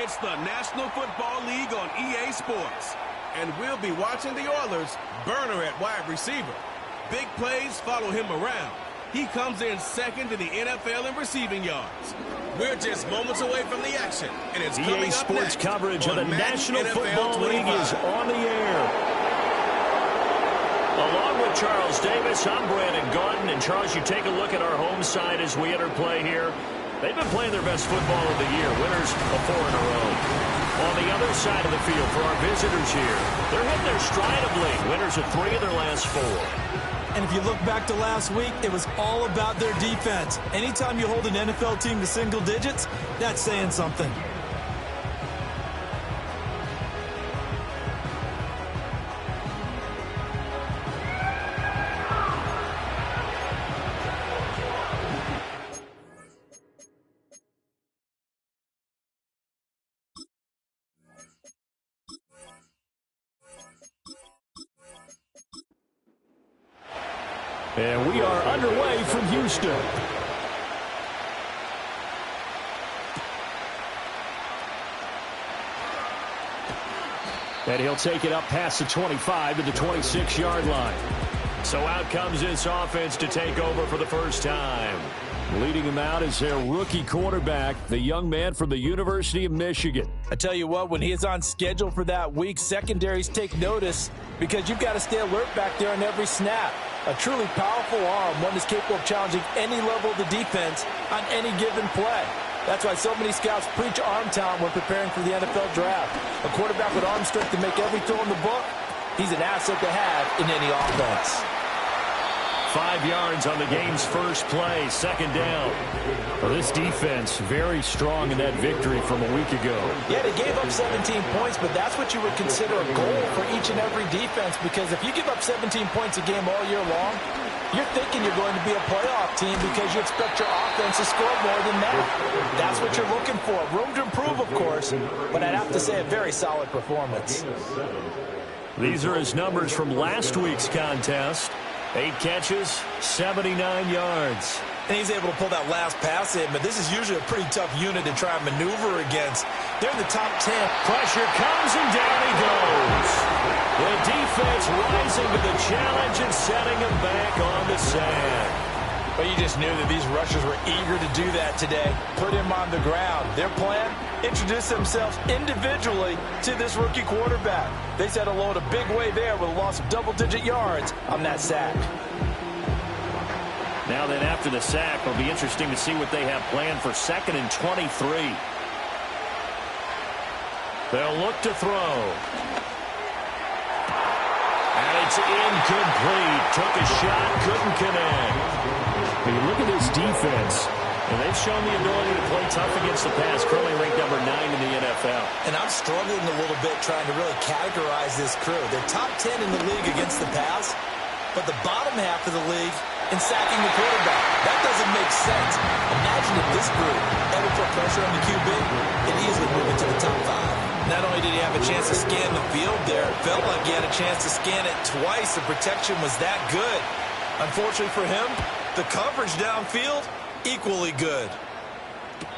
It's the National Football League on EA Sports. And we'll be watching the Oilers burner at wide receiver. Big plays follow him around. He comes in second in the NFL in receiving yards. We're just moments away from the action, and it's coming EA up Sports next coverage of the Madden National NFL Football 25. League is on the air. Along with Charles Davis, I'm Brandon Gaudin. And Charles, you take a look at our home side as we enter play here. They've been playing their best football of the year. Winners of 4 in a row. On the other side of the field for our visitors here, they're hitting their stride of late. Winners of 3 of their last 4. And if you look back to last week, it was all about their defense. Anytime you hold an NFL team to single digits, that's saying something. And we are underway from Houston. And he'll take it up past the 25 to the 26-yard line. So out comes this offense to take over for the first time. Leading him out is their rookie quarterback, the young man from the University of Michigan. I tell you what, when he is on schedule for that week, secondaries take notice because you've got to stay alert back there on every snap. A truly powerful arm, one that's capable of challenging any level of the defense on any given play. That's why so many scouts preach arm talent when preparing for the NFL draft. A quarterback with arm strength to make every throw in the book, he's an asset to have in any offense. 5 yards on the game's first play, second down. Well, this defense very strong in that victory from a week ago. Yeah, they gave up 17 points, but that's what you would consider a goal for each and every defense, because if you give up 17 points a game all year long, you're thinking you're going to be a playoff team because you expect your offense to score more than that. That's what you're looking for. Room to improve, of course, but I'd have to say a very solid performance. These are his numbers from last week's contest. 8 catches, 79 yards. And he's able to pull that last pass in, but this is usually a pretty tough unit to try and maneuver against. They're in the top 10. Pressure comes, and down he goes. The defense rising to the challenge and setting him back on the sand. But you just knew that these rushers were eager to do that today. Put him on the ground. Their plan, introduce themselves individually to this rookie quarterback. They set a load a big way there with a loss of double-digit yards on that sack. Now then, after the sack, it'll be interesting to see what they have planned for 2nd and 23. They'll look to throw. And it's incomplete. Took a shot, couldn't connect. When you look at this defense, and they've shown the ability to play tough against the pass, currently ranked number 9 in the NFL. And I'm struggling a little bit trying to really categorize this crew. They're top 10 in the league against the pass, but the bottom half of the league in sacking the quarterback. That doesn't make sense. Imagine if this group ever put pressure on the QB, it easily move into the top 5. Not only did he have a chance to scan the field there, it felt like he had a chance to scan it twice. The protection was that good. Unfortunately for him, the coverage downfield, equally good.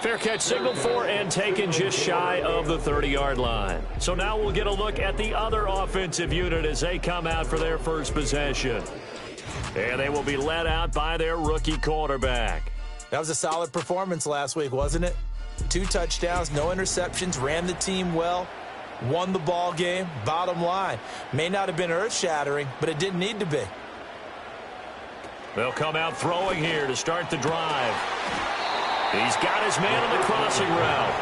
Fair catch signaled for and taken just shy of the 30-yard line. So now we'll get a look at the other offensive unit as they come out for their first possession. And they will be led out by their rookie quarterback. That was a solid performance last week, wasn't it? 2 touchdowns, no interceptions, ran the team well, won the ball game. Bottom line, may not have been earth-shattering, but it didn't need to be. They'll come out throwing here to start the drive. He's got his man on the crossing route.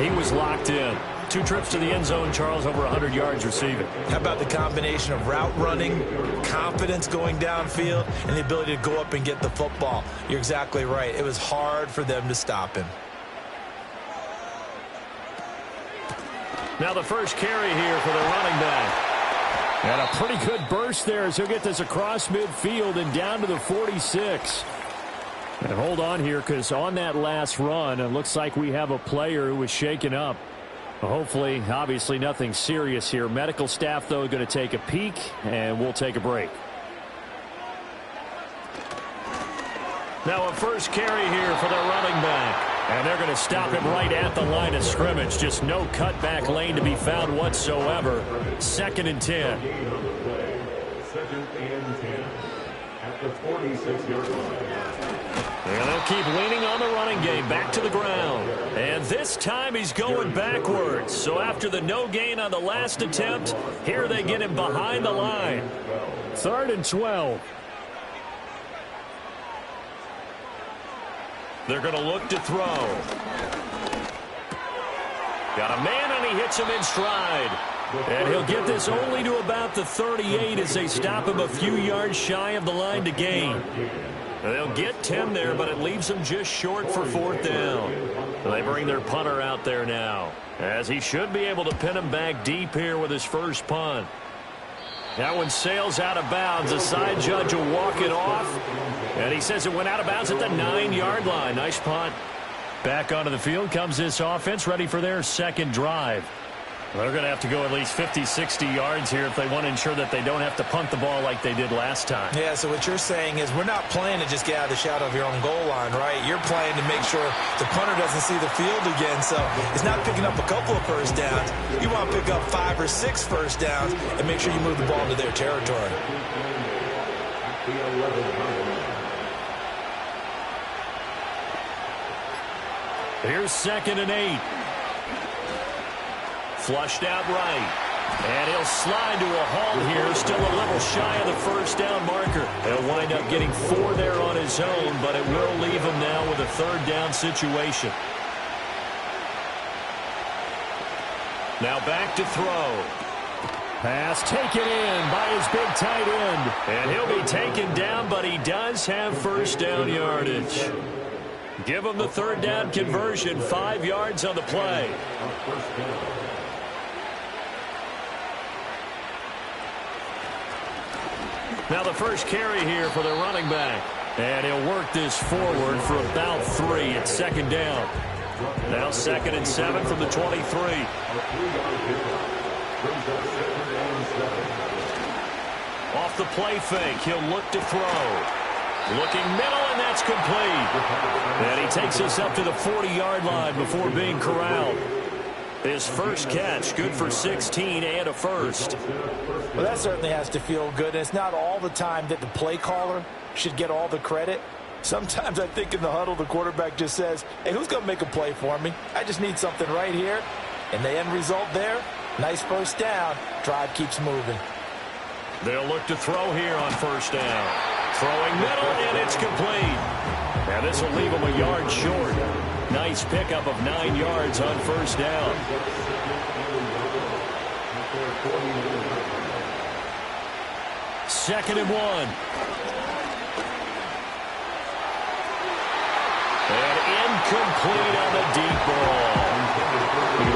He was locked in. 2 trips to the end zone, Charles, over 100 yards receiving. How about the combination of route running, confidence going downfield, and the ability to go up and get the football? You're exactly right. It was hard for them to stop him. Now the first carry here for the running back. And a pretty good burst there as he'll get this across midfield and down to the 46. And hold on here, because on that last run, it looks like we have a player who was shaken up. Hopefully, obviously nothing serious here. Medical staff, though, going to take a peek, and we'll take a break. Now a first carry here for the running back. And they're going to stop him right at the line of scrimmage. Just no cutback lane to be found whatsoever. 2nd and 10. 2nd and 10 at the 46-yard line. And they'll keep leaning on the running game. Back to the ground. And this time he's going backwards. So after the no gain on the last attempt, here they get him behind the line. 3rd and 12. They're going to look to throw. Got a man, and he hits him in stride. And he'll get this only to about the 38 as they stop him a few yards shy of the line to gain. They'll get 10 there, but it leaves them just short for 4th down. They bring their punter out there now, as he should be able to pin him back deep here with his first punt. That one sails out of bounds. The side judge will walk it off. And he says it went out of bounds at the 9-yard line. Nice punt. Back onto the field comes this offense, ready for their second drive. They're going to have to go at least 50, 60 yards here if they want to ensure that they don't have to punt the ball like they did last time. Yeah, so what you're saying is we're not playing to just get out of the shadow of your own goal line, right? You're playing to make sure the punter doesn't see the field again. So it's not picking up a couple of first downs. You want to pick up 5 or 6 first downs and make sure you move the ball into their territory. Here's 2nd and 8. Flushed out right. And he'll slide to a halt here. Still a little shy of the first down marker. He'll wind up getting 4 there on his own, but it will leave him now with a 3rd down situation. Now back to throw. Pass taken in by his big tight end. And he'll be taken down, but he does have first down yardage. Give him the 3rd down conversion. 5 yards on the play. Now the first carry here for the running back. And he'll work this forward for about 3 at 2nd down. Now 2nd and 7 from the 23. Off the play fake, he'll look to throw. Looking middle, and that's complete. And he takes us up to the 40-yard line before being corralled. His first catch, good for 16 and a first. Well, that certainly has to feel good. It's not all the time that the play caller should get all the credit. Sometimes I think in the huddle, the quarterback just says, hey, who's going to make a play for me? I just need something right here. And the end result there, nice first down. Drive keeps moving. They'll look to throw here on first down. Throwing middle, and it's complete. And this will leave him a yard short. Nice pickup of 9 yards on first down. Second and 1. And incomplete on the deep ball.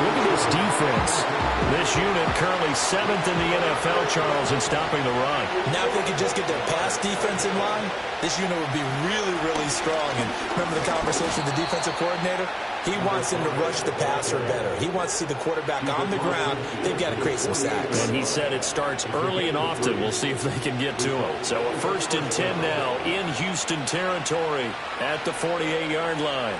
Look at this defense. This unit currently 7th in the NFL, Charles, in stopping the run. Now if they could just get their pass defense in line, this unit would be really, really strong. And remember the conversation with the defensive coordinator? He wants them to rush the passer better. He wants to see the quarterback on the ground. They've got to create some sacks. And he said it starts early and often. We'll see if they can get to him. So a 1st and 10 now in Houston territory at the 48-yard line.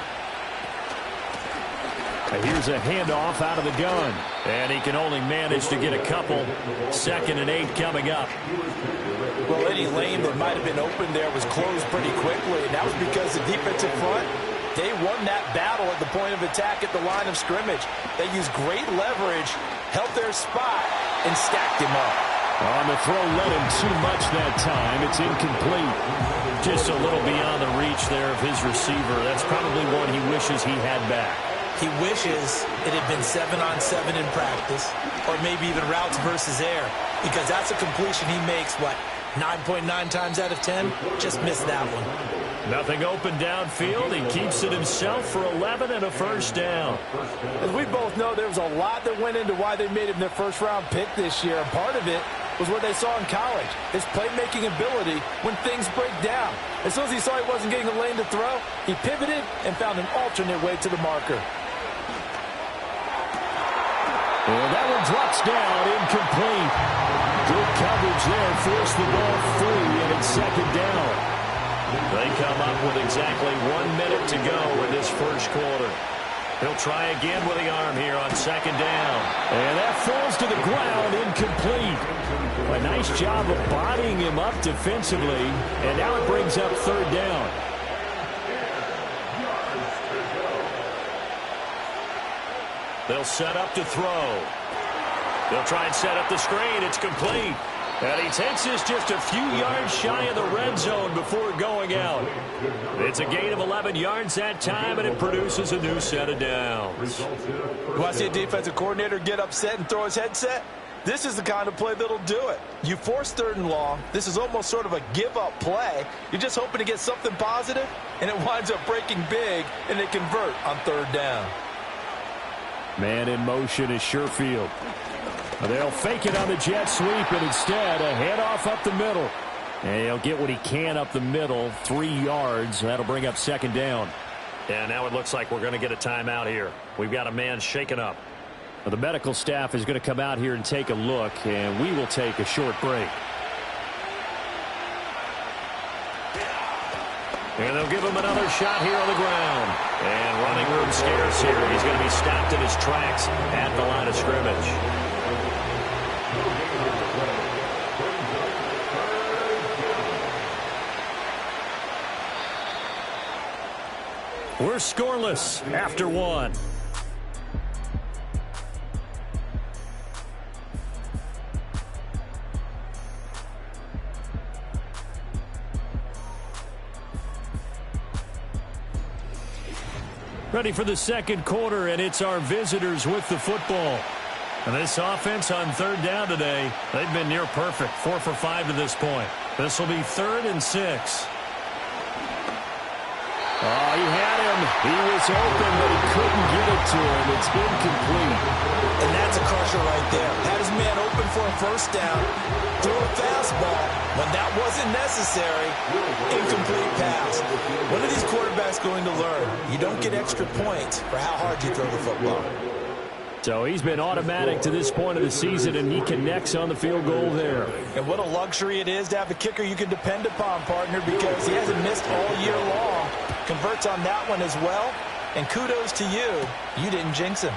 Here's a handoff out of the gun. And he can only manage to get a couple. 2nd and 8 coming up. Well, any lane that might have been open there was closed pretty quickly. And that was because the defensive front, they won that battle at the point of attack at the line of scrimmage. They used great leverage, held their spot, and stacked him up. On the throw, led him too much that time. It's incomplete. Just a little beyond the reach there of his receiver. That's probably one he wishes he had back. He wishes it had been 7-on-7 in practice, or maybe even routes versus air, because that's a completion he makes, what, 9.9 times out of 10? Just missed that one. Nothing open downfield. He keeps it himself for 11 and a first down. As we both know, there was a lot that went into why they made him their first-round pick this year. And part of it was what they saw in college, his playmaking ability when things break down. As soon as he saw he wasn't getting a lane to throw, he pivoted and found an alternate way to the marker. Well, that one drops down, incomplete. Good coverage there, forced the ball free, and it's 2nd down. They come up with exactly 1 minute to go in this first quarter. He'll try again with the arm here on second down. And that falls to the ground, incomplete. A nice job of bodying him up defensively. And now it brings up third down. They'll set up to throw. They'll try and set up the screen. It's complete. And he takes this just a few yards shy of the red zone before going out. It's a gain of 11 yards that time, and it produces a new set of downs. You want to see a defensive coordinator get upset and throw his headset? This is the kind of play that'll do it. You force third and long. This is almost sort of a give-up play. You're just hoping to get something positive, and it winds up breaking big, and they convert on third down. Man in motion is Sherfield. They'll fake it on the jet sweep, and instead a handoff up the middle. And he'll get what he can up the middle, 3 yards. That'll bring up second down. And now it looks like we're going to get a timeout here. We've got a man shaken up. Well, the medical staff is going to come out here and take a look, and we will take a short break. And they'll give him another shot here on the ground. And running room scarce here. He's going to be stopped in his tracks at the line of scrimmage. We're scoreless after one. Ready for the second quarter, and it's our visitors with the football. And this offense on third down today, they've been near perfect, 4 for 5 to this point. This will be 3rd and 6. Oh, he had him. He was open, but he couldn't get it to him. It's incomplete. And that's a crusher right there. Had his man open for a first down, threw a fastball. When that wasn't necessary, incomplete pass. When are these quarterbacks going to learn? You don't get extra points for how hard you throw the football. So he's been automatic to this point of the season, and he connects on the field goal there. And what a luxury it is to have a kicker you can depend upon, partner, because he hasn't missed all year long. Converts on that one as well. And kudos to you. You didn't jinx him.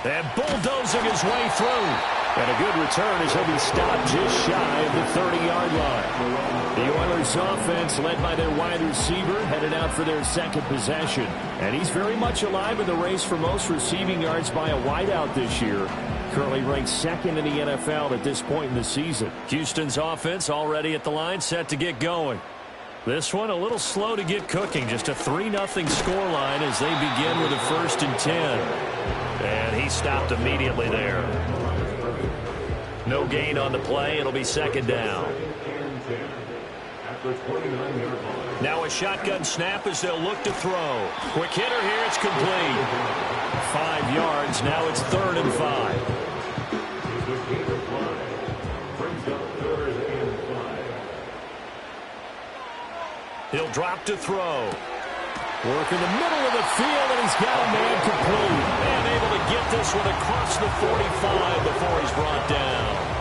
And bulldozing his way through. And a good return as he'll be stopped just shy of the 30-yard line. The Oilers offense, led by their wide receiver, headed out for their second possession. And he's very much alive in the race for most receiving yards by a wideout this year. Currently ranked 2nd in the NFL at this point in the season. Houston's offense already at the line, set to get going. This one a little slow to get cooking. Just a 3-0 scoreline as they begin with a 1st and 10. And he stopped immediately there. No gain on the play. It'll be second down. Now a shotgun snap as they'll look to throw. Quick hitter here. It's complete. 5 yards. Now it's 3rd and 5. He'll drop to throw. Work in the middle of the field, and he's got a man complete. And able to get this one across the 45 before he's brought down.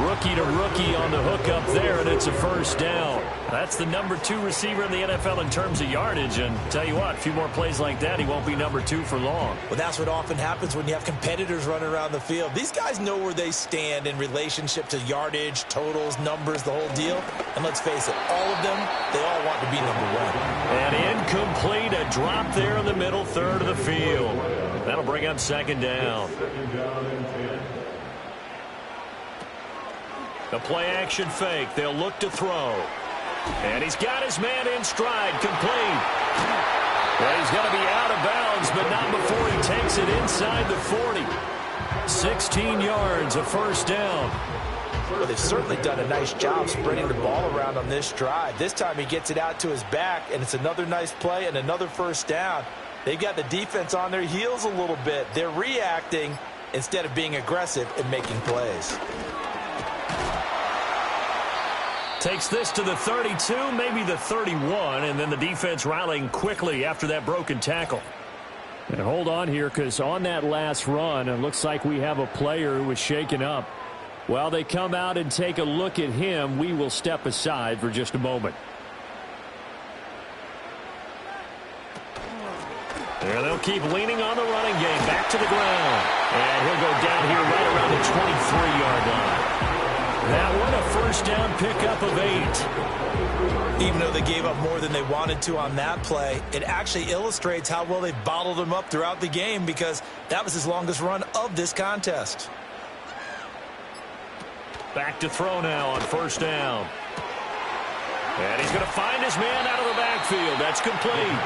Rookie to rookie on the hook up there, and it's a first down. That's the number 2 receiver in the NFL in terms of yardage. And tell you what, a few more plays like that, he won't be number 2 for long. Well, that's what often happens when you have competitors running around the field. These guys know where they stand in relationship to yardage, totals, numbers, the whole deal. And let's face it, all of them, they all want to be number 1. And incomplete, a drop there in the middle third of the field. That'll bring up second down. The play-action fake. They'll look to throw. And he's got his man in stride. Complete. Well, he's going to be out of bounds, but not before he takes it inside the 40. 16 yards, a first down. Well, they've certainly done a nice job spreading the ball around on this drive. This time he gets it out to his back, and it's another nice play and another first down. They've got the defense on their heels a little bit. They're reacting instead of being aggressive and making plays. Takes this to the 32, maybe the 31, and then the defense rallying quickly after that broken tackle. And hold on here, because on that last run, it looks like we have a player who was shaken up. While they come out and take a look at him, we will step aside for just a moment. There, they'll keep leaning on the running game. Back to the ground. And he'll go down here right around the 23-yard line. That one, a first down pickup of 8. Even though they gave up more than they wanted to on that play, it actually illustrates how well they bottled him up throughout the game, because that was his longest run of this contest. Back to throw now on first down. And he's going to find his man out of the backfield. That's complete.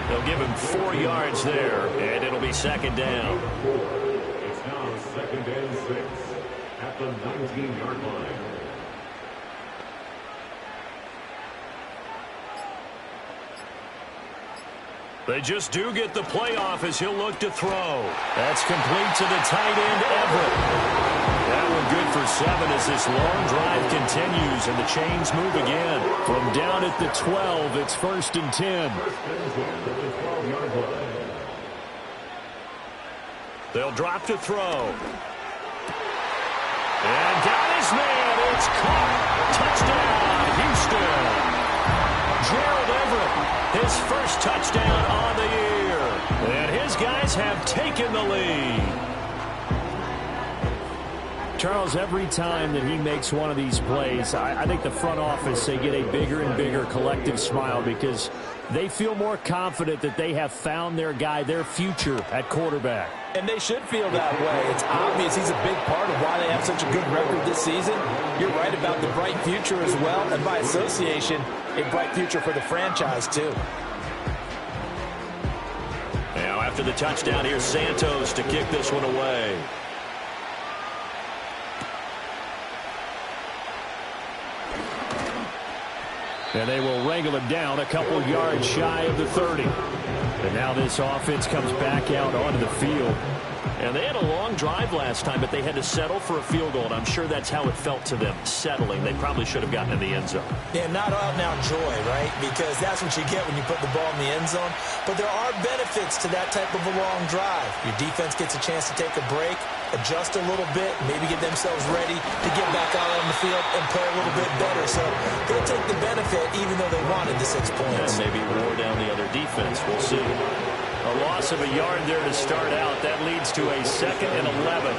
They'll give him 4 yards there, and it'll be second down. It's now 2nd and 6 at the 19-yard line. They just do get the playoff as he'll look to throw. That's complete to the tight end, Everett. That one good for 7 as this long drive continues and the chains move again. From down at the 12, it's 1st and 10. They'll drop to throw. And got his man. It's caught. Touchdown, Houston. Gerald Everett, his first touchdown on the year. And his guys have taken the lead. Charles, every time that he makes one of these plays, I think the front office, they get a bigger and bigger collective smile because they feel more confident that they have found their guy, their future at quarterback. And they should feel that way. It's obvious he's a big part of why they have such a good record this season. You're right about the bright future as well, and by association, a bright future for the franchise too. Now after the touchdown, here's Santos to kick this one away. And they will wrangle him down a couple yards shy of the 30. And now this offense comes back out onto the field. And they had a long drive last time, but they had to settle for a field goal. And I'm sure that's how it felt to them, settling. They probably should have gotten in the end zone. Yeah, not out now joy, right? Because that's what you get when you put the ball in the end zone. But there are benefits to that type of a long drive. Your defense gets a chance to take a break, adjust a little bit, maybe get themselves ready to get back out on the field and play a little bit better. So they'll take the benefit even though they wanted the 6 points. And maybe wore down the other defense. We'll see. A loss of a yard there to start out. That leads to a 2nd and 11.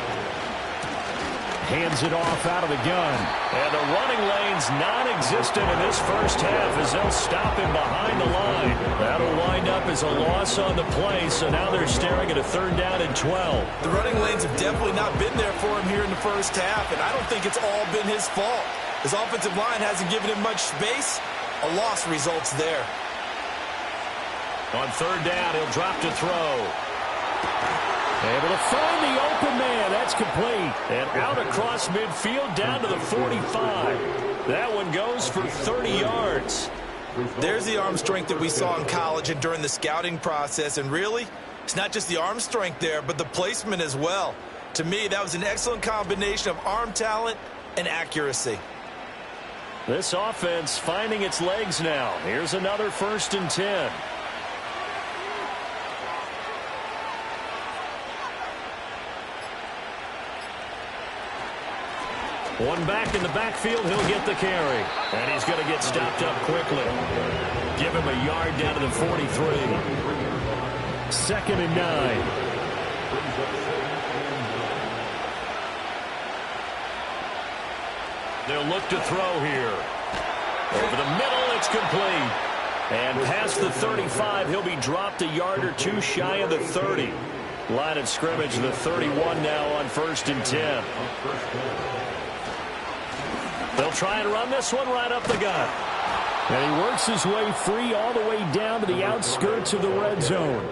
Hands it off out of the gun. And the running lane's non-existent in this first half as they'll stop him behind the line. That'll wind up as a loss on the play, so now they're staring at a 3rd down and 12. The running lanes have definitely not been there for him here in the first half, and I don't think it's all been his fault. His offensive line hasn't given him much space. A loss results there. On 3rd down, he'll drop to throw. Able to find the open man. That's complete. And out across midfield down to the 45. That one goes for 30 yards. There's the arm strength that we saw in college and during the scouting process. And really, it's not just the arm strength there, but the placement as well. To me, that was an excellent combination of arm talent and accuracy. This offense finding its legs now. Here's another 1st and 10. One back in the backfield, he'll get the carry. And he's going to get stopped up quickly. Give him a yard down to the 43. 2nd and 9. They'll look to throw here. Over the middle, it's complete. And past the 35, he'll be dropped a yard or 2 shy of the 30. Line of scrimmage, the 31 now on 1st and 10. They'll try and run this one right up the gut. And he works his way free all the way down to the outskirts of the red zone.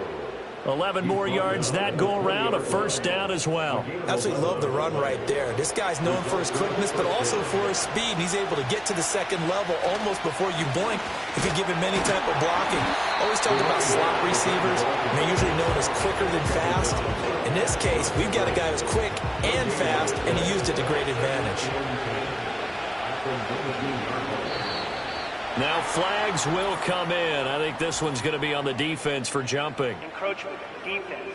11 more yards that go around, a 1st down as well. Absolutely love the run right there. This guy's known for his quickness, but also for his speed. He's able to get to the 2nd level almost before you blink if you give him any type of blocking. Always talk about slot receivers, and they're usually known as quicker than fast. In this case, we've got a guy who's quick and fast, and he used it to great advantage. Now flags will come in. I think this one's going to be on the defense for jumping. Encroachment, defense.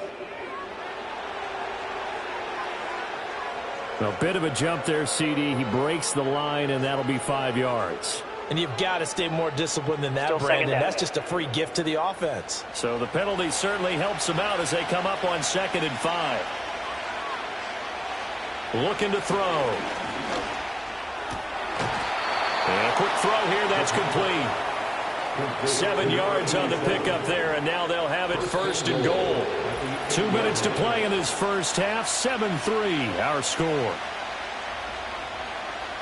A bit of a jump there, CD. He breaks the line, and that'll be 5 yards. And you've got to stay more disciplined than that, Brandon. That's just a free gift to the offense. So the penalty certainly helps them out as they come up on 2nd and 5. Looking to throw. And a quick throw here, that's complete. 7 yards on the pickup there, and now they'll have it 1st and goal. 2 minutes to play in this first half, 7-3 our score.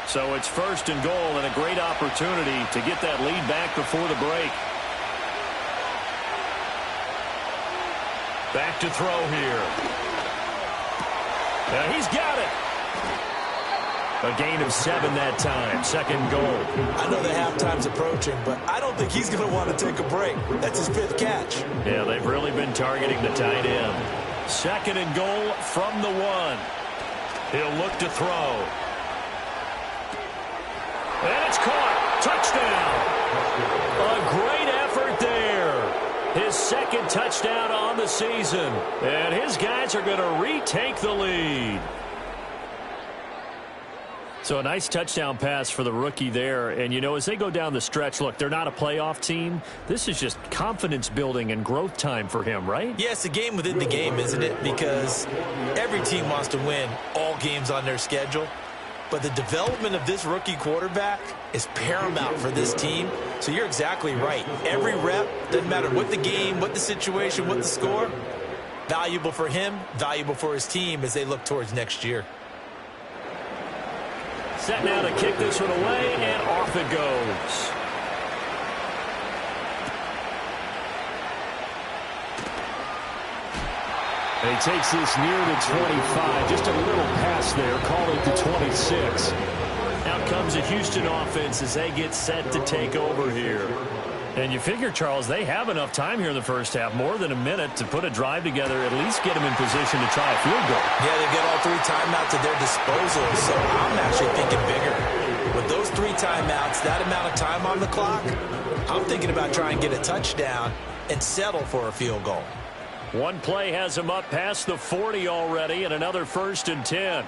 So it's 1st and goal and a great opportunity to get that lead back before the break. Back to throw here. He's got it. A gain of 7 that time. 2nd goal. I know the halftime's approaching, but I don't think he's going to want to take a break. That's his 5th catch. Yeah, they've really been targeting the tight end. 2nd and goal from the 1. He'll look to throw. And it's caught. Touchdown. A great effort there. His 2nd touchdown on the season. And his guys are going to retake the lead. So a nice touchdown pass for the rookie there. And, you know, as they go down the stretch, look, they're not a playoff team. This is just confidence building and growth time for him, right? Yeah, it's a game within the game, isn't it? Because every team wants to win all games on their schedule. But the development of this rookie quarterback is paramount for this team. So you're exactly right. Every rep, doesn't matter what the game, what the situation, what the score, valuable for him, valuable for his team as they look towards next year. Set now to kick this one away, and off it goes. And he takes this near the 25. Just a little pass there. Call it the 26. Out comes the Houston offense as they get set to take over here. And you figure, Charles, they have enough time here in the first half, more than a minute, to put a drive together, at least get them in position to try a field goal. Yeah, they've got all 3 timeouts at their disposal, so I'm actually thinking bigger. With those 3 timeouts, that amount of time on the clock, I'm thinking about trying to get a touchdown and settle for a field goal. One play has him up past the 40 already, and another 1st and 10.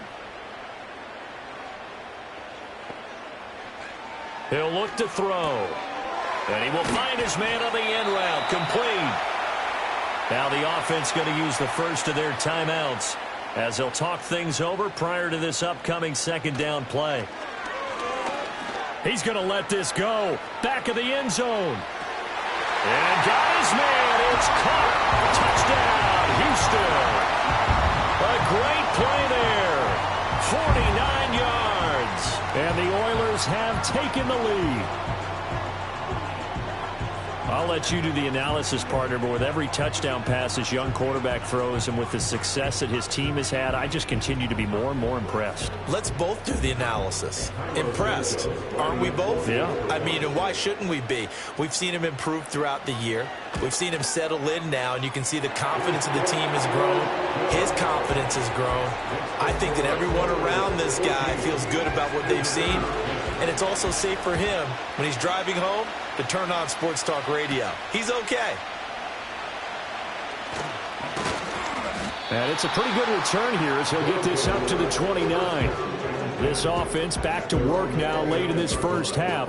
He'll look to throw. And he will find his man on the end route. Complete. Now the offense going to use the first of their timeouts as they'll talk things over prior to this upcoming 2nd down play. He's going to let this go. Back of the end zone. And got his man. It's caught. Touchdown, Houston. A great play there. 49 yards. And the Oilers have taken the lead. I'll let you do the analysis, partner, but with every touchdown pass this young quarterback throws and with the success that his team has had, I just continue to be more and more impressed. Let's both do the analysis. Impressed. Aren't we both? Yeah. I mean, and why shouldn't we be? We've seen him improve throughout the year. We've seen him settle in now, and you can see the confidence of the team has grown. His confidence has grown. I think that everyone around this guy feels good about what they've seen, and it's also safe for him when he's driving home to turn on Sports Talk Radio. He's okay. And it's a pretty good return here as he'll get this up to the 29. This offense back to work now late in this first half.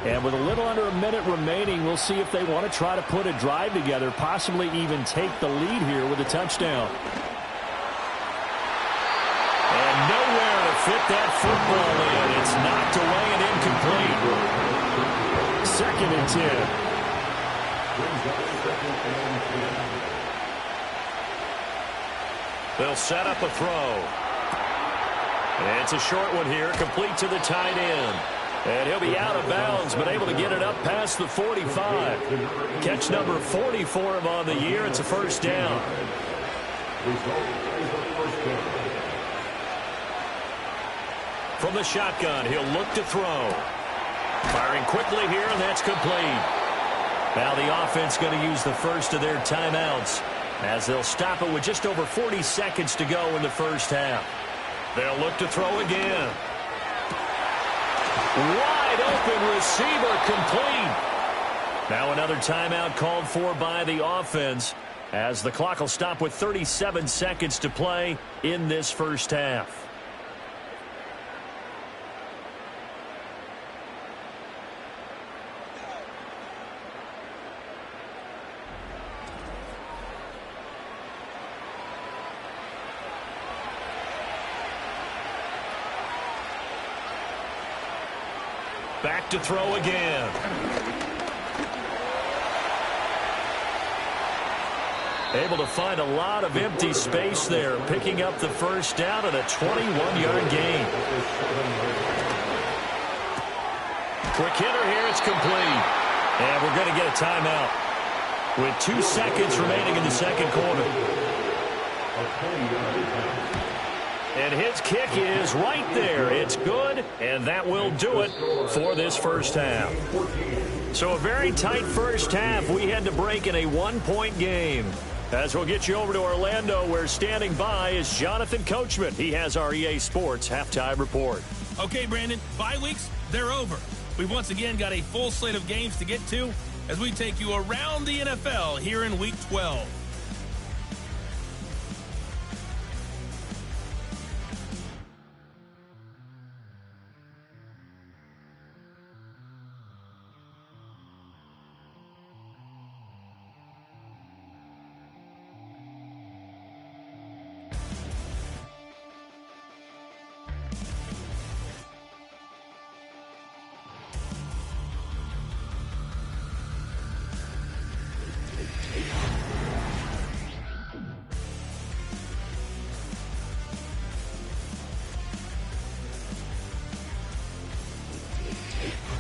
And with a little under a minute remaining, we'll see if they want to try to put a drive together, possibly even take the lead here with a touchdown. And nowhere to fit that football in. It's knocked away and incomplete. 2nd and 10. They'll set up a throw. And it's a short one here, complete to the tight end. And he'll be out of bounds, but able to get it up past the 45. Catch number 40 for him on the year. It's a 1st down. From the shotgun, he'll look to throw. Firing quickly here, and that's complete. Now the offense going to use the first of their timeouts as they'll stop it with just over 40 seconds to go in the first half. They'll look to throw again. Wide open receiver, complete. Now another timeout called for by the offense as the clock will stop with 37 seconds to play in this first half. Back to throw again. Able to find a lot of empty space there, picking up the first down and a 21-yard gain. Quick hitter here, it's complete. And we're going to get a timeout with 2 seconds remaining in the second quarter. And his kick is right there. It's good, and that will do it for this first half. So a very tight first half. We had to break in a 1-point game. As we'll get you over to Orlando, where standing by is Jonathan Coachman. He has our EA Sports halftime report. Okay, Brandon, bye weeks, they're over. We've once again got a full slate of games to get to as we take you around the NFL here in Week 12.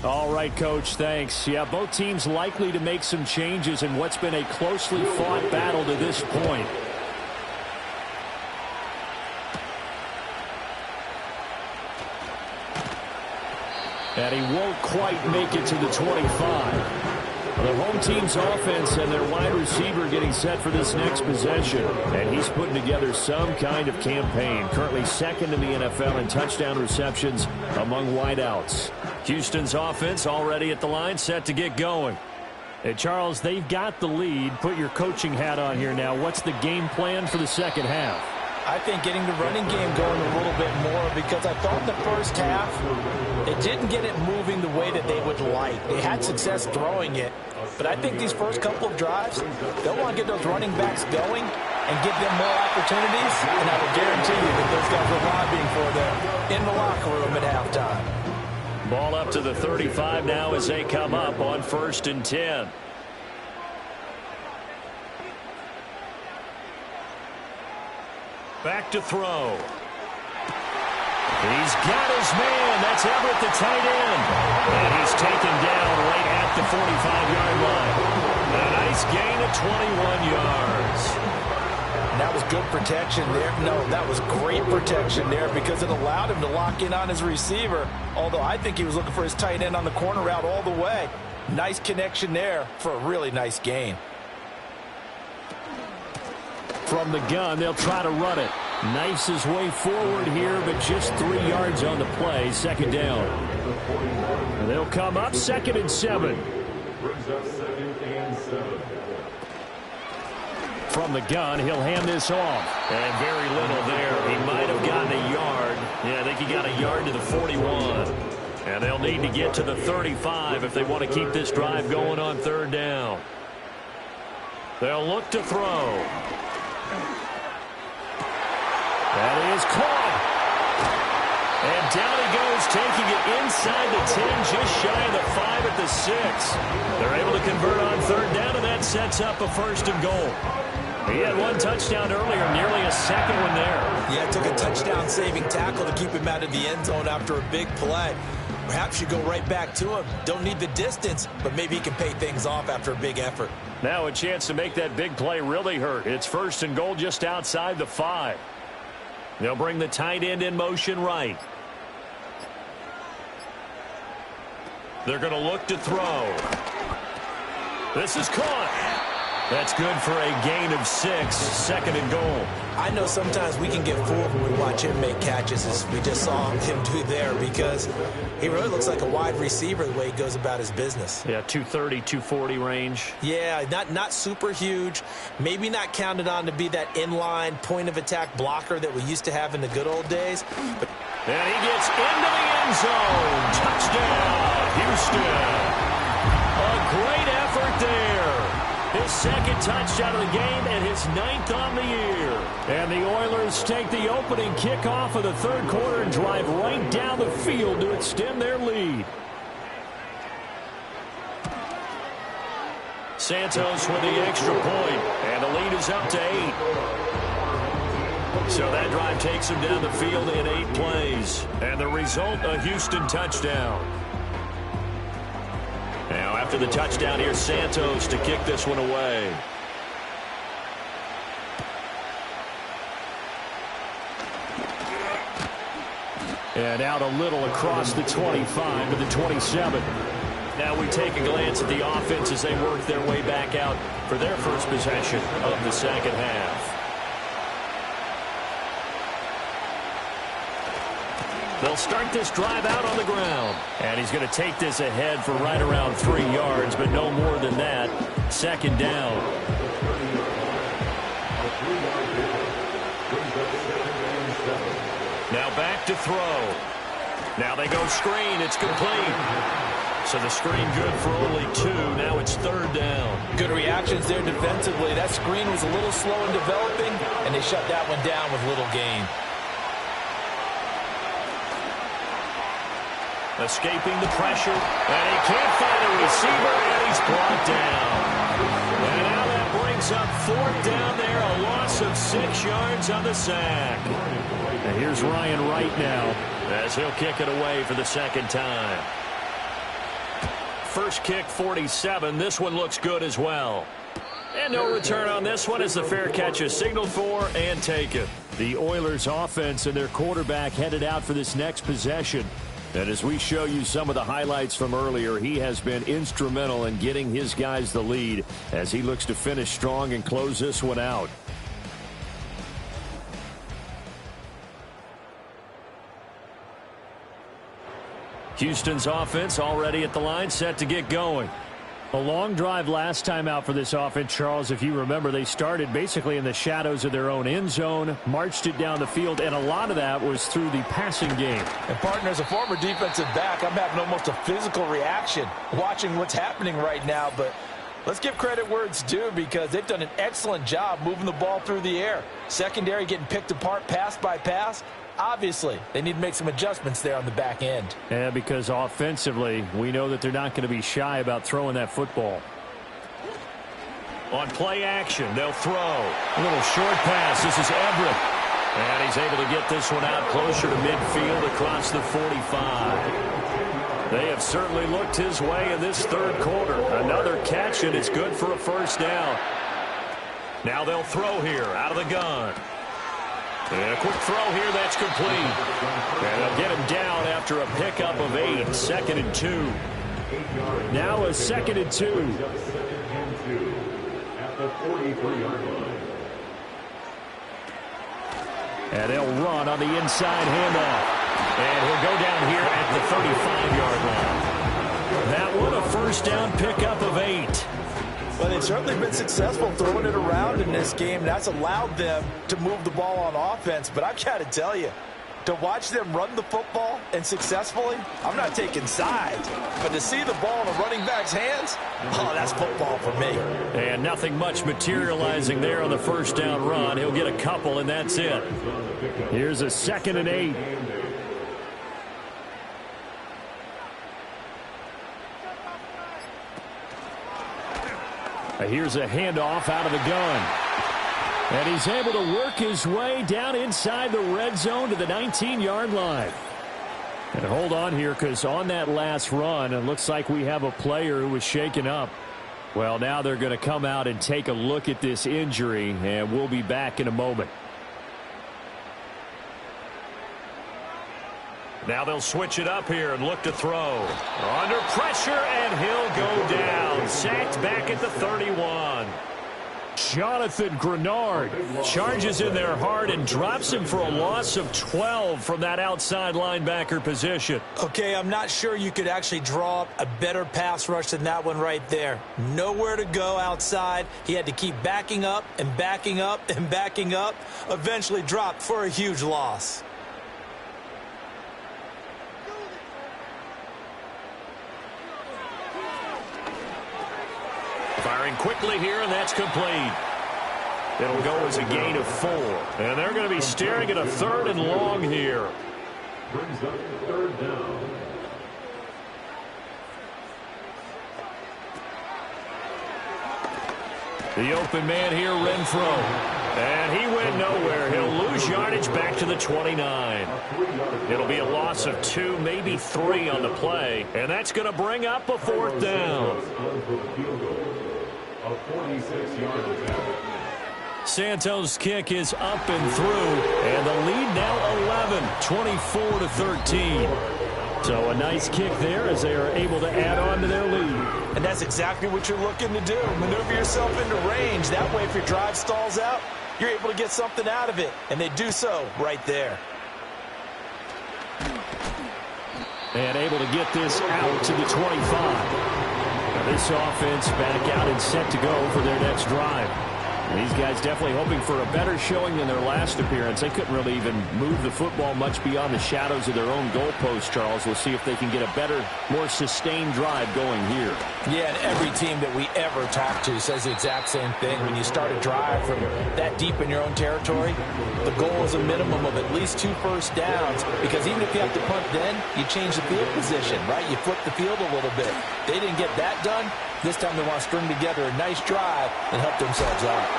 All right, Coach, thanks. Yeah, both teams likely to make some changes in what's been a closely fought battle to this point. And he won't quite make it to the 25. The home team's offense and their wide receiver getting set for this next possession. And he's putting together some kind of campaign. Currently second in the NFL in touchdown receptions among wideouts. Houston's offense already at the line, set to get going. Hey, Charles, they've got the lead. Put your coaching hat on here now. What's the game plan for the second half? I think getting the running game going a little bit more, because I thought the first half, they didn't get it moving the way that they would like. They had success throwing it, but I think these first couple of drives, they'll want to get those running backs going and give them more opportunities, and I will guarantee you that those guys are lobbying for them in the locker room at halftime. Ball up to the 35 now as they come up on 1st and 10. Back to throw. He's got his man. That's Everett, the tight end. And he's taken down right at the 45-yard line. A nice gain of 21 yards. And that was good protection there. No, that was great protection there, because it allowed him to lock in on his receiver, although I think he was looking for his tight end on the corner route all the way. Nice connection there for a really nice gain. From the gun, they'll try to run it. Knifes his way forward here, but just 3 yards on the play. Second down. And they'll come up 2nd and 7. From the gun, he'll hand this off. And very little there. He might have gotten a yard. Yeah, I think he got a yard to the 41. And they'll need to get to the 35 if they want to keep this drive going on 3rd down. They'll look to throw. That is caught. And down he goes, taking it inside the 10, just shy of the 5 at the 6. They're able to convert on 3rd down, and that sets up a 1st and goal. He had 1 touchdown earlier, nearly a 2nd one there. Yeah, took a touchdown-saving tackle to keep him out of the end zone after a big play. Perhaps you go right back to him. Don't need the distance, but maybe he can pay things off after a big effort. Now a chance to make that big play really hurt. It's 1st and goal just outside the 5. They'll bring the tight end in motion right. They're going to look to throw. This is caught. That's good for a gain of 6, 2nd and goal. I know sometimes we can get fooled when we watch him make catches, as we just saw him do there, because he really looks like a wide receiver the way he goes about his business. Yeah, 230, 240 range. Yeah, not super huge. Maybe not counted on to be that inline point-of-attack blocker that we used to have in the good old days. But and he gets into the end zone. Touchdown, Houston. A great effort there. His 2nd touchdown of the game and his 9th on the year. And the Oilers take the opening kickoff of the 3rd quarter and drive right down the field to extend their lead. Santos with the extra point, and the lead is up to 8. So that drive takes him down the field in 8 plays. And the result, a Houston touchdown. Now after the touchdown, here's Santos to kick this one away. And out a little across the 25 to the 27. Now we take a glance at the offense as they work their way back out for their first possession of the second half. They'll start this drive out on the ground. And he's going to take this ahead for right around 3 yards, but no more than that. Second down. Now back to throw. Now they go screen. It's complete. So the screen good for only 2. Now it's third down. Good reactions there defensively. That screen was a little slow in developing, and they shut that one down with little gain. Escaping the pressure, and he can't find a receiver, and he's brought down. And now that brings up fourth down there, a loss of 6 yards on the sack. And here's Ryan Wright now, as he'll kick it away for the second time. First kick, 47. This one looks good as well. And no return on this one as the fair catch is signaled for and taken. The Oilers offense and their quarterback headed out for this next possession. And as we show you some of the highlights from earlier, he has been instrumental in getting his guys the lead as he looks to finish strong and close this one out. Houston's offense already at the line, set to get going. A long drive last time out for this offense, Charles. If you remember, they started basically in the shadows of their own end zone, marched it down the field, and a lot of that was through the passing game. And, partner, as a former defensive back, I'm having almost a physical reaction watching what's happening right now. But let's give credit where it's due because they've done an excellent job moving the ball through the air. Secondary getting picked apart pass by pass. Obviously, they need to make some adjustments there on the back end. Yeah, because offensively, we know that they're not going to be shy about throwing that football. On play action, they'll throw. A little short pass. This is Everett. And he's able to get this one out closer to midfield across the 45. They have certainly looked his way in this third quarter. Another catch, and it's good for a first down. Now they'll throw here out of the gun. And a quick throw here, that's complete. And they'll get him down after a pickup of 8. 2nd and 2. Now a 2nd and 2. At the 43-yard line. And they'll run on the inside handoff. And he'll go down here at the 35-yard line. That one a first down pickup of 8. Well, they've certainly been successful throwing it around in this game. That's allowed them to move the ball on offense. But I've got to tell you, to watch them run the football and successfully, I'm not taking sides. But to see the ball in a running back's hands, oh, that's football for me. And nothing much materializing there on the first down run. He'll get a couple, and that's it. Here's a 2nd and 8. Here's a handoff out of the gun. And he's able to work his way down inside the red zone to the 19-yard line. And hold on here, because on that last run, it looks like we have a player who was shaken up. Well, now they're going to come out and take a look at this injury, and we'll be back in a moment. Now they'll switch it up here and look to throw. Under pressure, and he'll go down. Sacked back at the 31. Jonathan Grenard charges in there hard and drops him for a loss of 12 from that outside linebacker position. Okay, I'm not sure you could actually draw up a better pass rush than that one right there. Nowhere to go outside. He had to keep backing up and backing up and backing up. Eventually dropped for a huge loss. Firing quickly here, and that's complete. It'll go as a gain of 4. And they're going to be staring at a 3rd and long here. Brings up 3rd down. The open man here, Renfro. And he went nowhere. He'll lose yardage back to the 29. It'll be a loss of 2, maybe 3 on the play. And that's going to bring up a 4th down. Santos' kick is up and through. And the lead now 11, 24-13. So a nice kick there as they are able to add on to their lead. And that's exactly what you're looking to do. Maneuver yourself into range. That way, if your drive stalls out, you're able to get something out of it. And they do so right there. And able to get this out to the 25. Now this offense back out and set to go for their next drive. These guys definitely hoping for a better showing than their last appearance. They couldn't really even move the football much beyond the shadows of their own goalpost, Charles. We'll see if they can get a better, more sustained drive going here. Yeah, and every team that we ever talk to says the exact same thing. When you start a drive from that deep in your own territory, the goal is a minimum of at least 2 first downs, because even if you have to punt then, you change the field position, right? You flip the field a little bit. They didn't get that done. This time they want to string together a nice drive and help themselves out.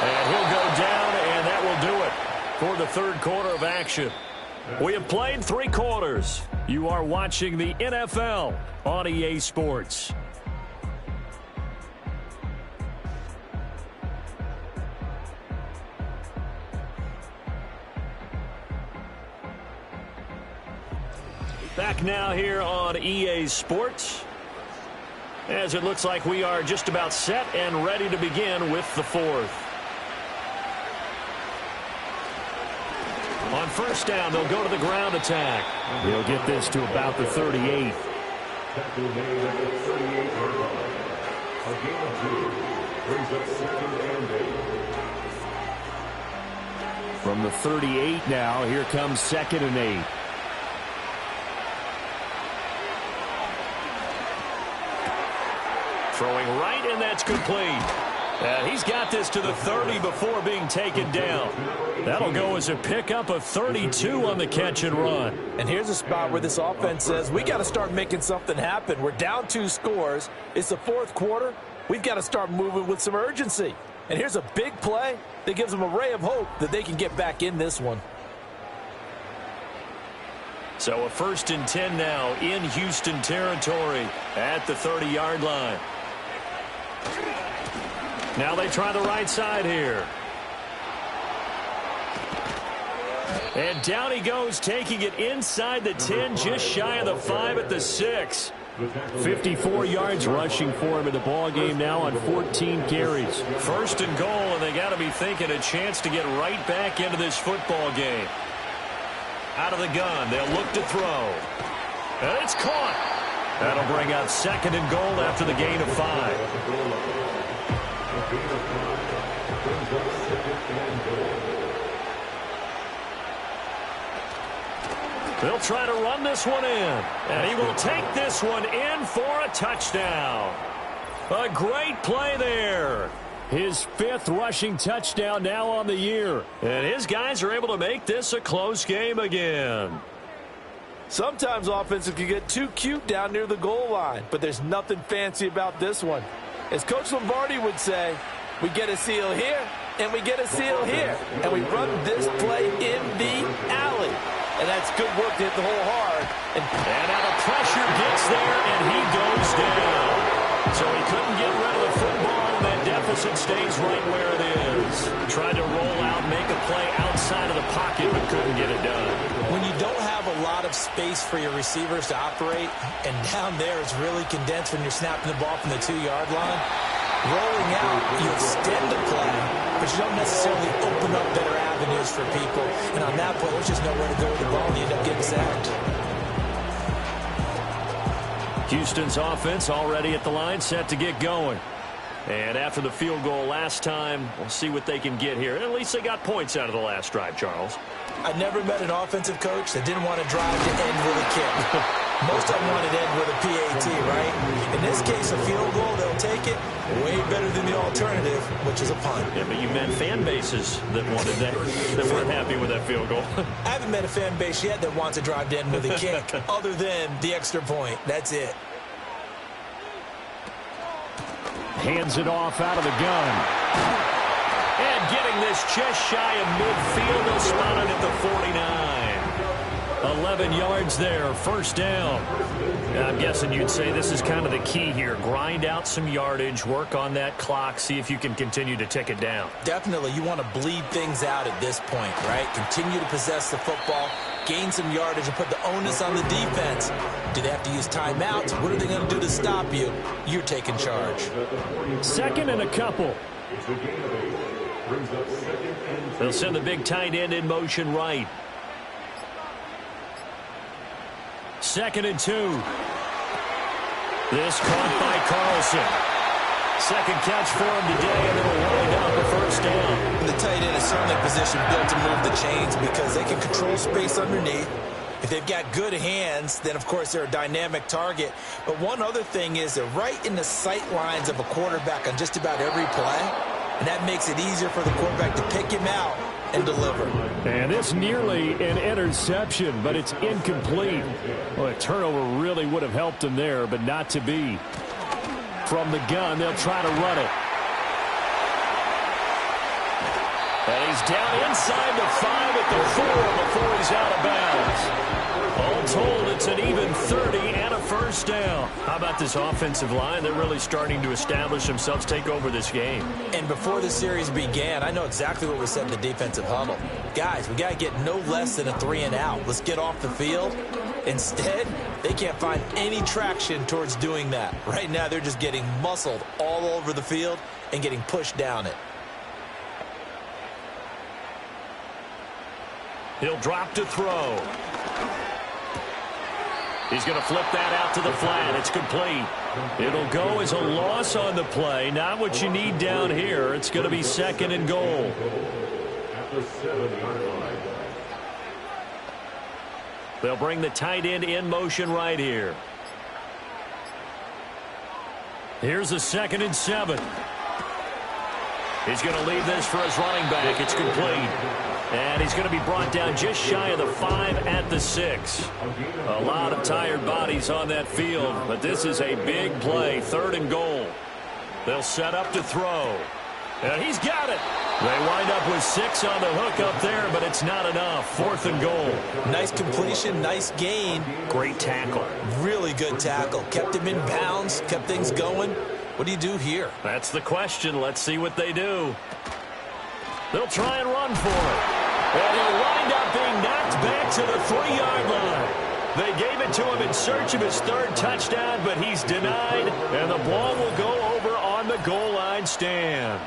And he'll go down, and that will do it for the 3rd quarter of action. We have played 3 quarters. You are watching the NFL on EA Sports. Back now here on EA Sports, as it looks like we are just about set and ready to begin with the 4th. On 1st down, they'll go to the ground attack. They'll get this to about the 38. Tackle made at the 38-yard line. A gain of 2 brings up 2nd and 8. From the 38 now, here comes 2nd and 8. Throwing right, and that's complete. He's got this to the 30 before being taken down. That'll go as a pickup of 32 on the catch and run. And here's a spot where this offense says, we got to start making something happen. We're down 2 scores. It's the 4th quarter. We've got to start moving with some urgency. And here's a big play that gives them a ray of hope that they can get back in this one. So a 1st and 10 now in Houston territory at the 30-yard line. Now they try the right side here. And down he goes, taking it inside the 10, just shy of the 5 at the 6. 54 yards rushing for him in the ball game now on 14 carries. 1st and goal, and they got to be thinking a chance to get right back into this football game. Out of the gun, they'll look to throw. And it's caught. That'll bring out 2nd and goal after the gain of 5. They'll try to run this one in. And he will take this one in for a touchdown. A great play there. His 5th rushing touchdown now on the year. And his guys are able to make this a close game again. Sometimes offenses can get too cute down near the goal line, but there's nothing fancy about this one. As Coach Lombardi would say, we get a seal here, and we get a seal here. And we run this play in the alley. And that's good work to hit the hole hard. And now the pressure gets there, and he goes down. So he couldn't get rid of the football, and that deficit stays right where it is. Tried to roll out, make a play outside of the pocket, but couldn't get it done. When you don't have a lot of space for your receivers to operate, and down there it's really condensed when you're snapping the ball from the 2-yard line, rolling out, you extend the play, but you don't necessarily open up better avenues for people. And on that point, there's just nowhere to go with the ball, and you end up getting sacked. Houston's offense already at the line, set to get going. And after the field goal last time, we'll see what they can get here. At least they got points out of the last drive, Charles. I never met an offensive coach that didn't want to drive to end with a kick. Most of them wanted to end with a PAT, right? In this case, a field goal, they'll take it. Way better than the alternative, which is a punt. Yeah, but you meant fan bases that wanted that, that weren't happy with that field goal. I haven't met a fan base yet that wants to drive to end with a kick, other than the extra point. That's it. Hands it off out of the gun. And getting this just shy of midfield. They'll spot it at the 49. 11 yards there, first down. I'm guessing you'd say this is kind of the key here. Grind out some yardage, work on that clock, see if you can continue to tick it down. Definitely, you want to bleed things out at this point, right? Continue to possess the football, gain some yardage, and put the onus on the defense. Do they have to use timeouts? What are they going to do to stop you? You're taking charge. Second and a couple. They'll send the big tight end in motion right. Second and 2. This caught by Carlson. Second catch for him today, and it'll wind up a first down. The tight end is certainly a position built to move the chains because they can control space underneath. If they've got good hands, then, of course, they're a dynamic target. But one other thing is they're right in the sight lines of a quarterback on just about every play, and that makes it easier for the quarterback to pick him out and deliver. And it's nearly an interception, but it's incomplete. Well, a turnover really would have helped him there, but not to be. From the gun, they'll try to run it. And he's down inside the 5 at the 4 before he's out of bounds. All told, it's an even 30 and a first down. How about this offensive line? They're really starting to establish themselves, take over this game. And before the series began, I know exactly what was said in the defensive huddle. Guys, we got to get no less than a 3 and out. Let's get off the field. Instead, they can't find any traction towards doing that. Right now, they're just getting muscled all over the field and getting pushed down it. He'll drop to throw. He's going to flip that out to the flat. It's complete. It'll go as a loss on the play. Not what you need down here. It's going to be second and goal. They'll bring the tight end in motion right here. Here's a 2nd and 7. He's going to leave this for his running back. It's complete. And he's going to be brought down just shy of the 5 at the 6. A lot of tired bodies on that field, but this is a big play, 3rd and goal. They'll set up to throw. And he's got it. They wind up with 6 on the hook up there, but it's not enough. 4th and goal. Nice completion, nice gain. Great tackle. Really good tackle. Kept him in bounds, kept things going. What do you do here? That's the question. Let's see what they do. They'll try and run for it. And he'll wind up being knocked back to the 3-yard line. They gave it to him in search of his 3rd touchdown, but he's denied, and the ball will go over on the goal line stand.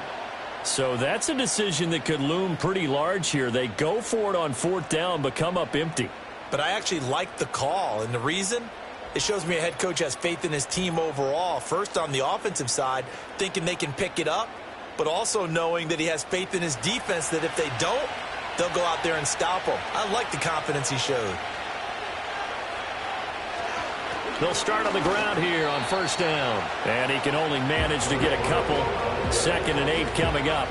So that's a decision that could loom pretty large here. They go for it on 4th down, but come up empty. But I actually like the call, and the reason? It shows me a head coach has faith in his team overall. First, on the offensive side, thinking they can pick it up, but also knowing that he has faith in his defense that if they don't, they'll go out there and stop them. I like the confidence he showed. They'll start on the ground here on 1st down. And he can only manage to get a couple. 2nd and 8 coming up.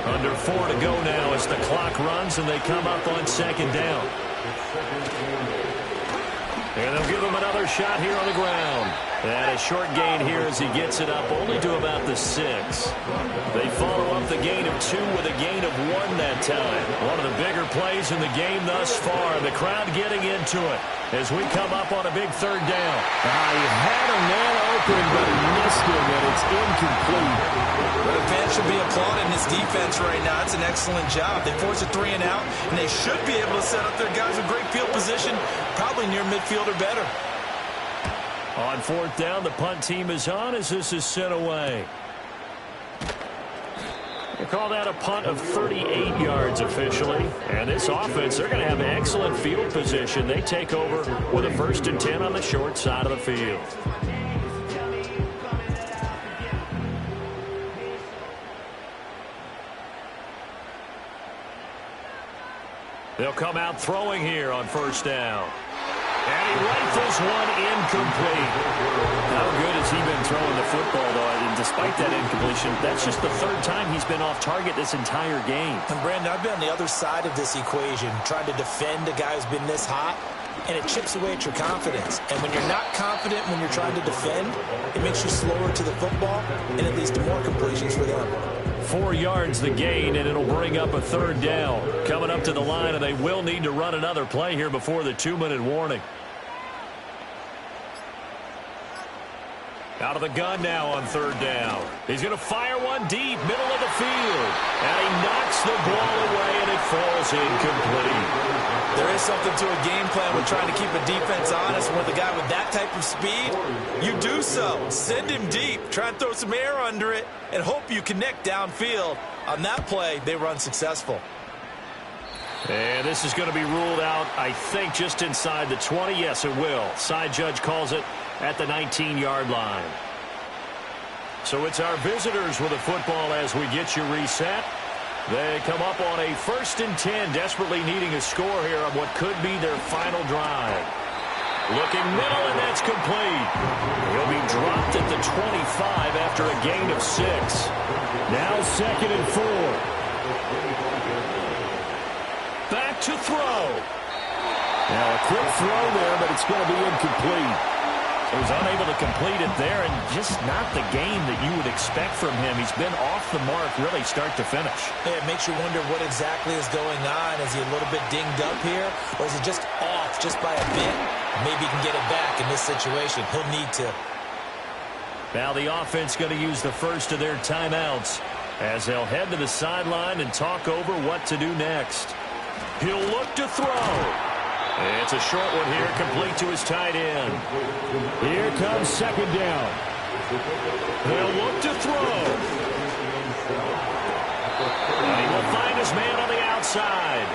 Under 4 to go now as the clock runs and they come up on 2nd down. And they'll give him another shot here on the ground. And a short gain here as he gets it up only to about the 6. They follow up the gain of 2 with a gain of 1 that time. One of the bigger plays in the game thus far. The crowd getting into it as we come up on a big 3rd down. He had a man open, but he missed him, and it's incomplete. But the fans should be applauding this defense right now. It's an excellent job. They force a 3 and out, and they should be able to set up their guys with great field position, probably near midfield or better. On 4th down, the punt team is on as this is sent away. They call that a punt of 38 yards officially. And this offense, they're going to have excellent field position. They take over with a 1st and 10 on the short side of the field. They'll come out throwing here on 1st down. And he rifles one incomplete. How good has he been throwing the football, though? And despite that incompletion, that's just the 3rd time he's been off target this entire game. And, Brandon, I've been on the other side of this equation, trying to defend a guy who's been this hot. and it chips away at your confidence. And when you're not confident when you're trying to defend, it makes you slower to the football, and it leads to more completions for them. 4 yards the gain, and it'll bring up a third down. Coming up to the line, and they will need to run another play here before the 2-minute warning. Out of the gun now on third down. He's going to fire one deep, middle of the field. And he knocks the ball away, and it falls incomplete. There is something to a game plan with trying to keep a defense honest. With a guy with that type of speed, you do so. Send him deep. Try and throw some air under it, and hope you connect downfield. On that play, they were unsuccessful. And this is going to be ruled out, I think, just inside the 20. Yes, it will. Side judge calls it at the 19-yard line. So it's our visitors with the football as we get you reset. They come up on a 1st and 10, desperately needing a score here on what could be their final drive. Looking middle, and that's complete. He'll be dropped at the 25 after a gain of 6. Now 2nd and 4. Back to throw. Now a quick throw there, but it's going to be incomplete. He was unable to complete it there, and just not the game that you would expect from him. He's been off the mark really start to finish. Yeah, it makes you wonder what exactly is going on. Is he a little bit dinged up here, or is he just off just by a bit? Maybe he can get it back in this situation. He'll need to. Now the offense going to use the first of their timeouts as they'll head to the sideline and talk over what to do next. He'll look to throw. It's a short one here, complete to his tight end. Here comes 2nd down. He'll look to throw. And he will find his man on the outside.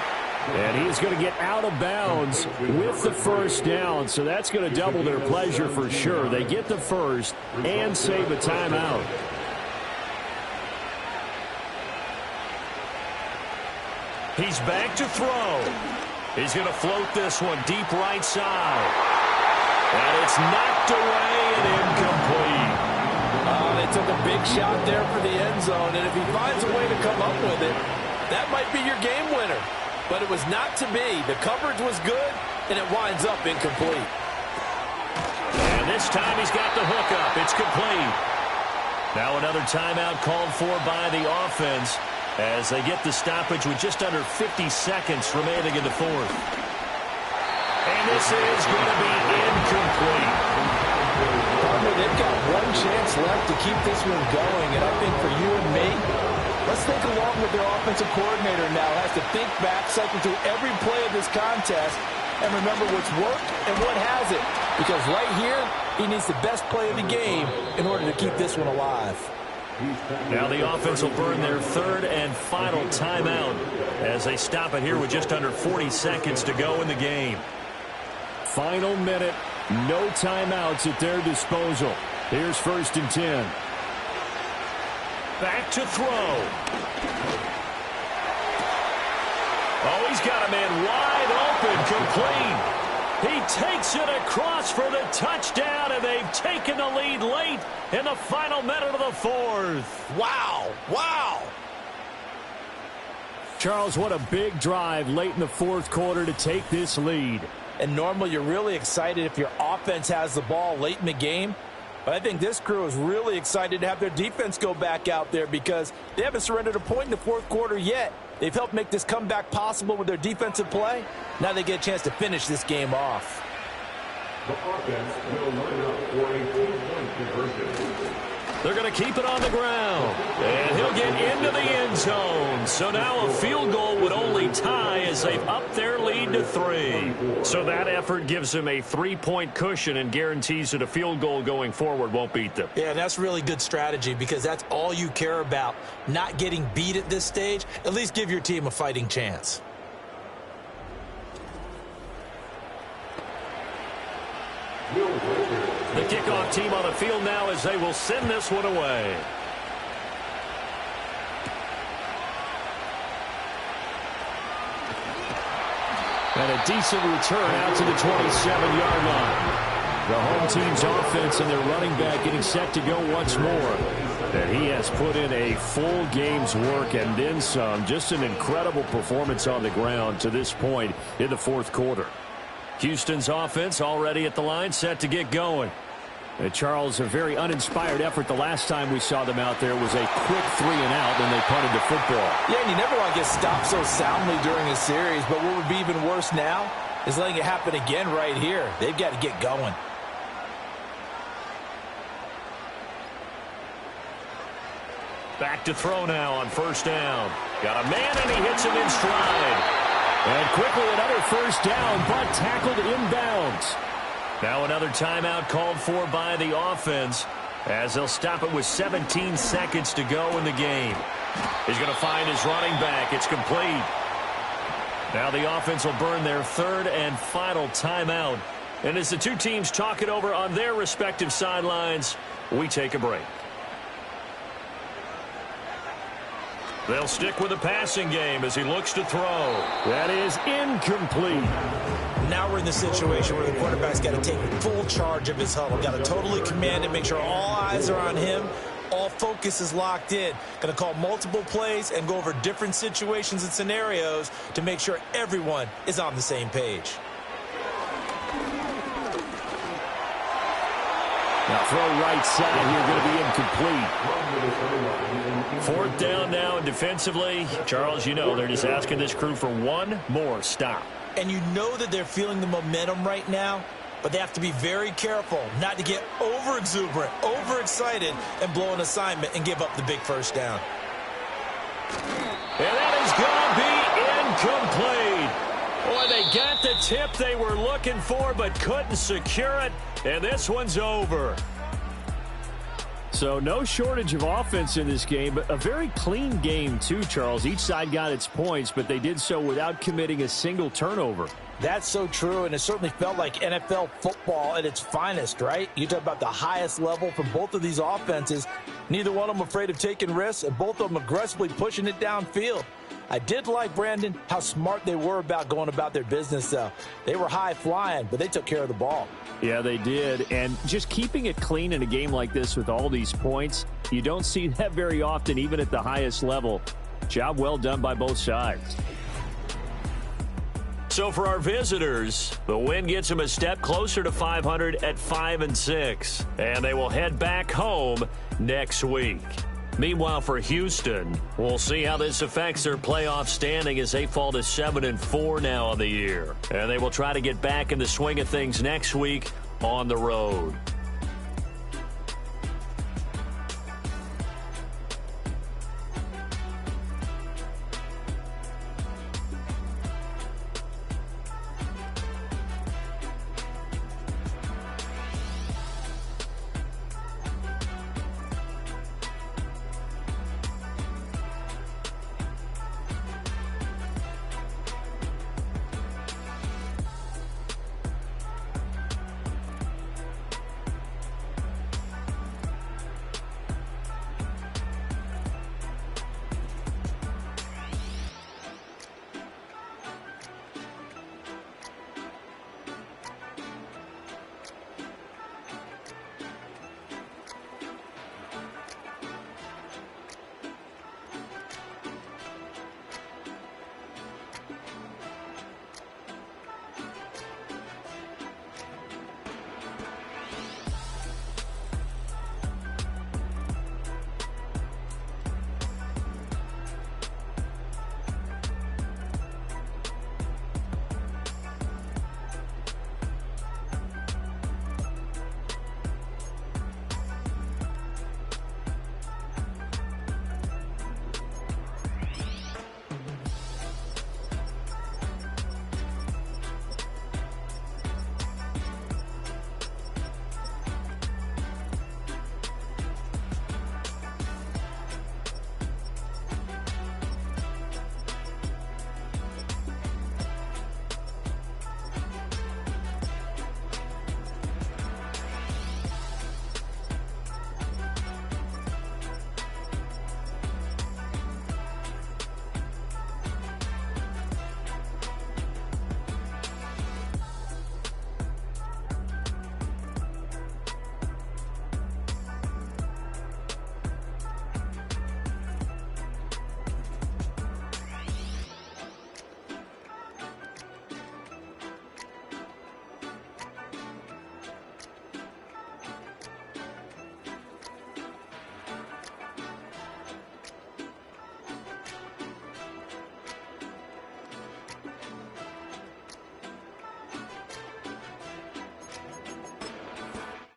And he's going to get out of bounds with the 1st down. So that's going to double their pleasure for sure. They get the first and save a timeout. He's back to throw. He's going to float this one deep right side. And it's knocked away and incomplete. They took a big shot there for the end zone, and if he finds a way to come up with it, that might be your game winner. But it was not to be. The coverage was good, and it winds up incomplete. And this time he's got the hook up. It's complete. Now another timeout called for by the offense as they get the stoppage with just under 50 seconds remaining in the 4th. And this is going to be incomplete. Partner, they've got one chance left to keep this one going, and I think for you and me, let's think along with their offensive coordinator now. Has to think back, cycle through every play of this contest, and remember what's worked and what hasn't. Because right here, he needs the best play of the game in order to keep this one alive. Now the offense will burn their 3rd and final timeout as they stop it here with just under 40 seconds to go in the game. Final minute, no timeouts at their disposal. Here's 1st and 10. Back to throw. Oh, he's got a man wide open, complete. He takes it across for the touchdown, and they've taken the lead late in the final minute of the 4th. Wow. Wow. Charles, what a big drive late in the 4th quarter to take this lead. And normally you're really excited if your offense has the ball late in the game. But I think this crew is really excited to have their defense go back out there because they haven't surrendered a point in the 4th quarter yet. They've helped make this comeback possible with their defensive play. Now they get a chance to finish this game off. The offense will line up for a 2-point conversion. They're going to keep it on the ground. And he'll get into the end zone. So now a field goal would only tie as they've upped their lead to 3. So that effort gives them a 3-point cushion and guarantees that a field goal going forward won't beat them. Yeah, that's really good strategy because that's all you care about. Not getting beat at this stage. At least give your team a fighting chance. The kickoff team on the field now as they will send this one away. And a decent return out to the 27-yard line. The home team's offense and their running back getting set to go once more. And he has put in a full game's work and then some. Just an incredible performance on the ground to this point in the 4th quarter. Houston's offense already at the line, set to get going. Charles, a very uninspired effort the last time we saw them out there. It was a quick 3 and out, and they punted the football. Yeah, and you never want to get stopped so soundly during a series, but what would be even worse now is letting it happen again right here. They've got to get going. Back to throw now on first down. Got a man, and he hits him in stride. And quickly another first down, but tackled inbounds. Now another timeout called for by the offense as they'll stop it with 17 seconds to go in the game. He's going to find his running back. It's complete. Now the offense will burn their third and final timeout. And as the two teams talk it over on their respective sidelines, we take a break. They'll stick with the passing game as he looks to throw. That is incomplete. Now we're in the situation where the quarterback's got to take full charge of his huddle. Got to totally command it, make sure all eyes are on him. All focus is locked in. Going to call multiple plays and go over different situations and scenarios to make sure everyone is on the same page. Now throw right side here, going to be incomplete. Fourth down now, and defensively, Charles, you know, they're just asking this crew for one more stop. And you know that they're feeling the momentum right now, but they have to be very careful not to get over-exuberant, overexcited, and blow an assignment and give up the big first down. And that is going to be incomplete. Boy, they got the tip they were looking for, but couldn't secure it, and this one's over. So no shortage of offense in this game, but a very clean game too, Charles. Each side got its points, but they did so without committing a single turnover. That's so true, and it certainly felt like NFL football at its finest, right? You talk about the highest level from both of these offenses. Neither one of them afraid of taking risks, and both of them aggressively pushing it downfield. I did like, Brandon, how smart they were about going about their business, though. They were high-flying, but they took care of the ball. Yeah, they did. And just keeping it clean in a game like this with all these points, you don't see that very often, even at the highest level. Job well done by both sides. So for our visitors, the win gets them a step closer to 500 at 5-6. And they will head back home next week. Meanwhile, for Houston, we'll see how this affects their playoff standing as they fall to 7-4 now on the year. And they will try to get back in the swing of things next week on the road.